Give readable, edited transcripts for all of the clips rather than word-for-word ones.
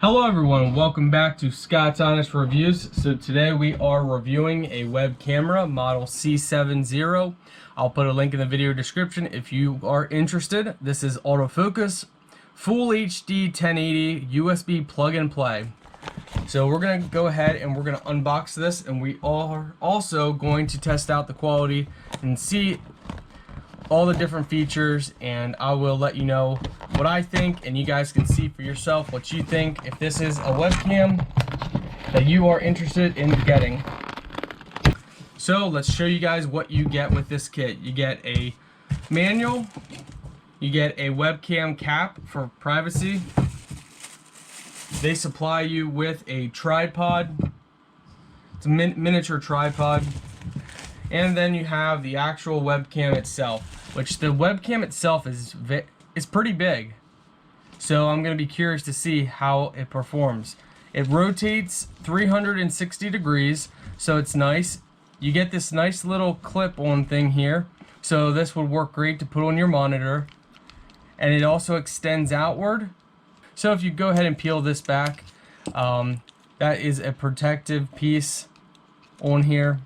Hello everyone, welcome back to Scott's Honest Reviews. So today we are reviewing a web camera model C70. I'll put a link in the video description if you are interested. This is autofocus, full HD 1080 USB plug and play. So we're going to go ahead and we're going to unbox this, and we are also going to test out the quality and see all the different features, and I will let you know what I think, and you guys can see for yourself what you think if this is a webcam that you are interested in getting. So let's show you guys what you get with this kit. You get a manual, you get a webcam cap for privacy, they supply you with a tripod, it's a miniature tripod, and then you have the actual webcam itself, which the webcam itself is pretty big. So I'm going to be curious to see how it performs. It rotates 360 degrees, so it's nice. You get this nice little clip-on thing here, so this would work great to put on your monitor. And it also extends outward. So if you go ahead and peel this back, that is a protective piece on here,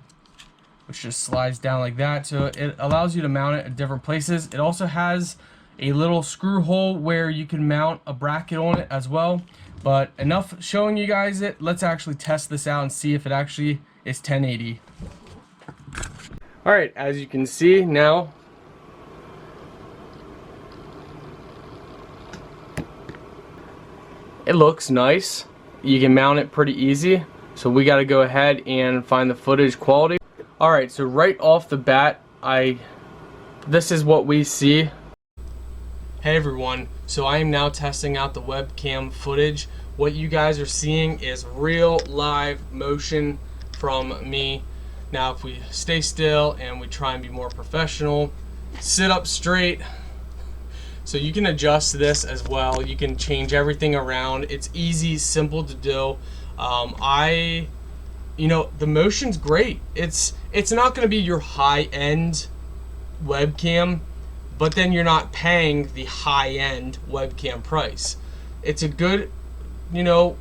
which just slides down like that, so it allows you to mount it at different places. It also has a little screw hole where you can mount a bracket on it as well. But enough showing you guys it, let's actually test this out and see if it actually is 1080. Alright, as you can see now, it looks nice. You can mount it pretty easy, so we got to go ahead and find the footage quality. Alright, so right off the bat, this is what we see. Hey everyone, so I am now testing out the webcam footage. What you guys are seeing is real live motion from me. Now if we stay still and we try and be more professional, sit up straight, so you can adjust this as well. You can change everything around. It's easy, simple to do. You know, the motion's great. It's not going to be your high-end webcam, but then you're not paying the high-end webcam price. It's a good, you know,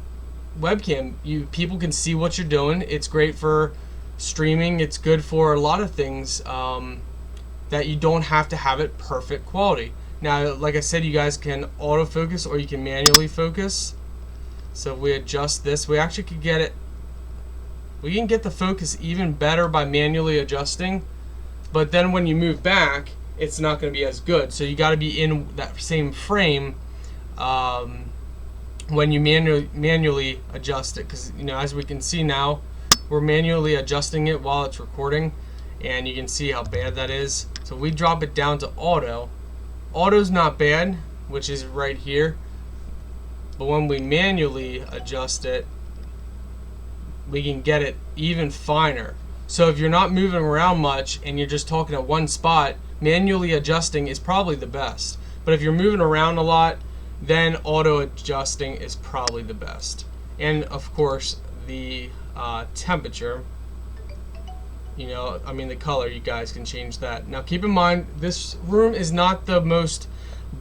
webcam. People can see what you're doing. It's great for streaming. It's good for a lot of things that you don't have to have it perfect quality. Now, like I said, you guys can autofocus or you can manually focus. So if we adjust this, we actually could get it. We can get the focus even better by manually adjusting, but then when you move back, it's not going to be as good. So you got to be in that same frame when you manually adjust it, because you know, as we can see now, we're manually adjusting it while it's recording, and you can see how bad that is. So we drop it down to auto. Auto's not bad, which is right here, but when we manually adjust it, we can get it even finer. So if you're not moving around much and you're just talking at one spot, manually adjusting is probably the best. But if you're moving around a lot, then auto adjusting is probably the best. And of course, the temperature, you know, I mean the color, you guys can change that. Now keep in mind, this room is not the most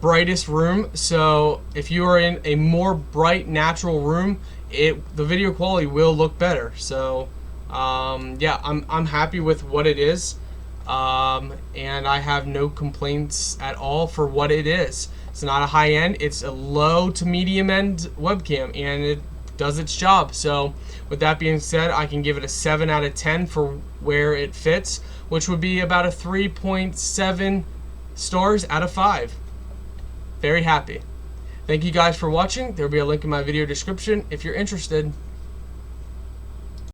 brightest room, so if you are in a more bright natural room, the video quality will look better. So yeah, I'm happy with what it is, and I have no complaints at all for what it is. It's not a high end, it's a low to medium end webcam, and it does its job. So with that being said, I can give it a 7 out of 10 for where it fits, which would be about a 3.7 stars out of 5. Very happy. Thank you guys for watching. There will be a link in my video description if you're interested.